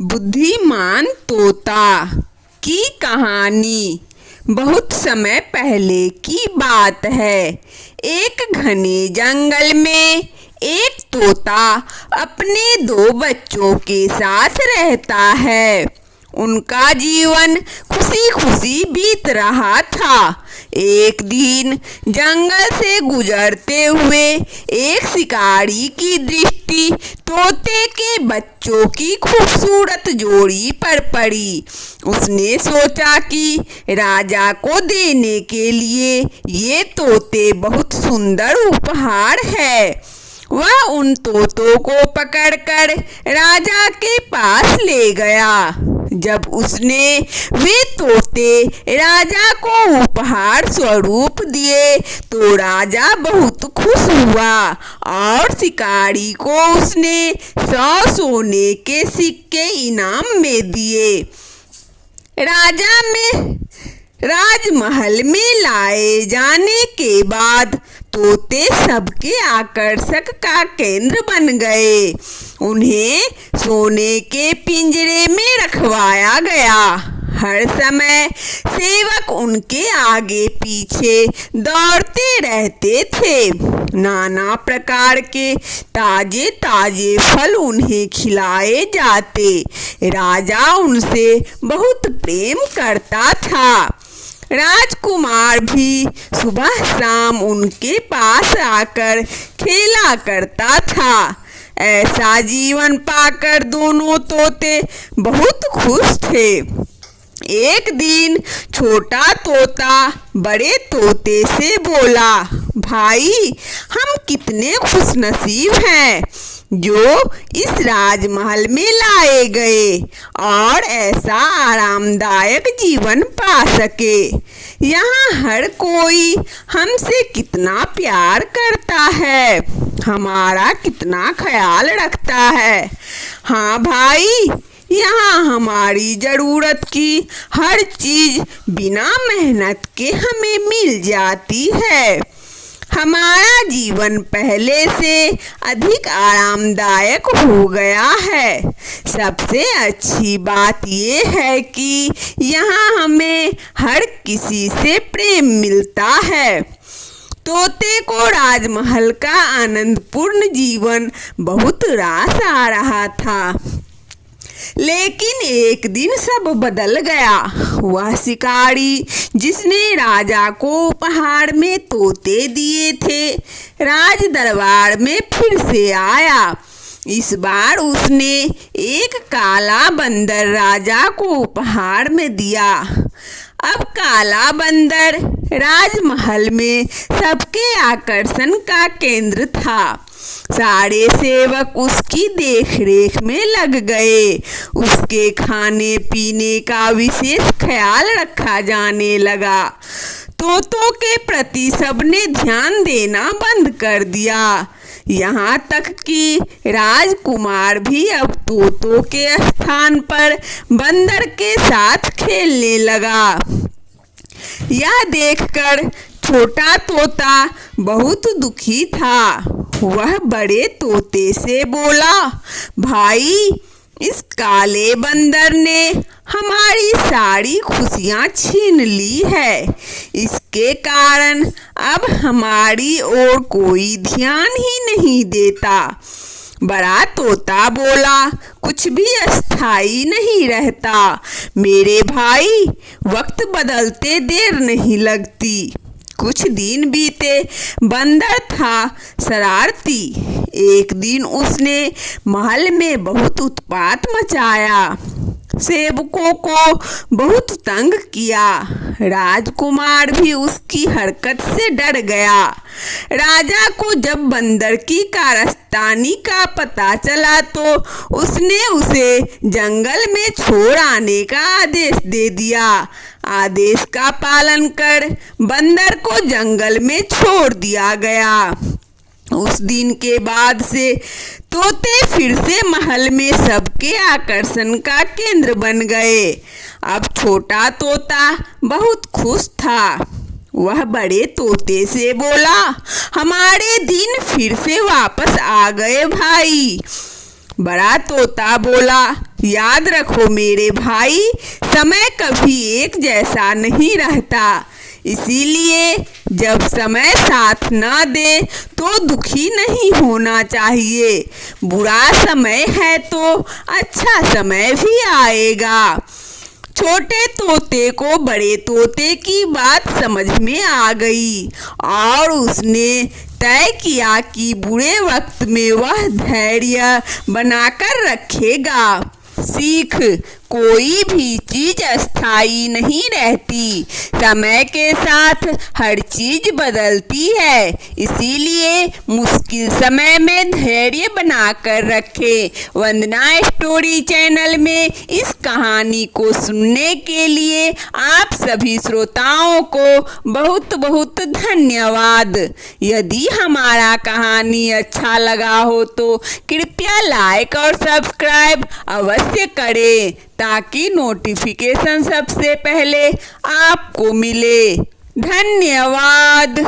बुद्धिमान तोता की कहानी। बहुत समय पहले की बात है। एक घने जंगल में एक तोता अपने दो बच्चों के साथ रहता है। उनका जीवन खुशी खुशी बीत रहा था। एक दिन जंगल से गुजरते हुए एक शिकारी की दृष्टि तोते के बच्चों की खूबसूरत जोड़ी पर पड़ी। उसने सोचा कि राजा को देने के लिए ये तोते बहुत सुंदर उपहार है। वह उन तोतों को पकड़कर राजा के पास ले गया। जब उसने वे तोते राजा को उपहार स्वरूप दिए तो राजा बहुत खुश हुआ और शिकारी को उसने 100 सोने के सिक्के इनाम में दिए। राजमहल में लाए जाने के बाद तोते सबके आकर्षक का केंद्र बन गए। उन्हें सोने के पिंजरे में रखवाया गया। हर समय सेवक उनके आगे पीछे दौड़ते रहते थे। नाना प्रकार के ताजे ताजे फल उन्हें खिलाए जाते। राजा उनसे बहुत प्रेम करता था। राजकुमार भी सुबह शाम उनके पास आकर खेला करता था। ऐसा जीवन पाकर दोनों तोते बहुत खुश थे। एक दिन छोटा तोता बड़े तोते से बोला, भाई, हम कितने खुशनसीब हैं जो इस राजमहल में लाए गए और ऐसा आरामदायक जीवन पा सके। यहाँ हर कोई हमसे कितना प्यार करता है, हमारा कितना ख्याल रखता है। हाँ भाई, यहाँ हमारी ज़रूरत की हर चीज़ बिना मेहनत के हमें मिल जाती है। हमारा जीवन पहले से अधिक आरामदायक हो गया है। सबसे अच्छी बात ये है कि यहाँ हमें हर किसी से प्रेम मिलता है। तोते को राजमहल का आनंदपूर्ण जीवन बहुत रास आ रहा था। लेकिन एक दिन सब बदल गया। वह शिकारी जिसने राजा को उपहार में तोते दिए थे, राज दरबार में फिर से आया। इस बार उसने एक काला बंदर राजा को उपहार में दिया। अब काला बंदर राजमहल में सबके आकर्षण का केंद्र था। सारे सेवक उसकी देखरेख में लग गए। उसके खाने पीने का विशेष ख्याल रखा जाने लगा। तोतों के प्रति सबने ध्यान देना बंद कर दिया। यहाँ तक कि राजकुमार भी अब तोतों के स्थान पर बंदर के साथ खेलने लगा। यह देखकर छोटा तोता बहुत दुखी था। वह बड़े तोते से बोला, भाई, इस काले बंदर ने हमारी सारी खुशियाँ छीन ली है। इसके कारण अब हमारी ओर कोई ध्यान ही नहीं देता। बड़ा तोता बोला, कुछ भी अस्थाई नहीं रहता मेरे भाई, वक्त बदलते देर नहीं लगती। कुछ दिन बीते। बंदर था शरारती। एक दिन उसने महल में बहुत उत्पात मचाया। सेवकों को बहुत तंग किया। राजकुमार भी उसकी हरकत से डर गया। राजा को जब बंदर की कारस्तानी का पता चला तो उसने उसे जंगल में छोड़ आने का आदेश दे दिया। आदेश का पालन कर बंदर को जंगल में छोड़ दिया गया। उस दिन के बाद से तोते फिर से महल में सबके आकर्षण का केंद्र बन गए। अब छोटा तोता बहुत खुश था। वह बड़े तोते से बोला, हमारे दिन फिर से वापस आ गए भाई। बड़ा तोता बोला, याद रखो मेरे भाई, समय कभी एक जैसा नहीं रहता। इसीलिए जब समय साथ न दे तो दुखी नहीं होना चाहिए। बुरा समय है तो अच्छा समय भी आएगा। छोटे तोते को बड़े तोते की बात समझ में आ गई और उसने तय किया कि बुरे वक्त में वह धैर्य बनाकर रखेगा। सीख, कोई भी चीज अस्थायी नहीं रहती, समय के साथ हर चीज बदलती है। इसीलिए मुश्किल समय में धैर्य बनाकर रखें। वंदना स्टोरी चैनल में इस कहानी को सुनने के लिए आप सभी श्रोताओं को बहुत बहुत धन्यवाद। यदि हमारा कहानी अच्छा लगा हो तो कृपया लाइक और सब्सक्राइब अवश्य करें ताकि नोटिफिकेशन सबसे पहले आपको मिले। धन्यवाद।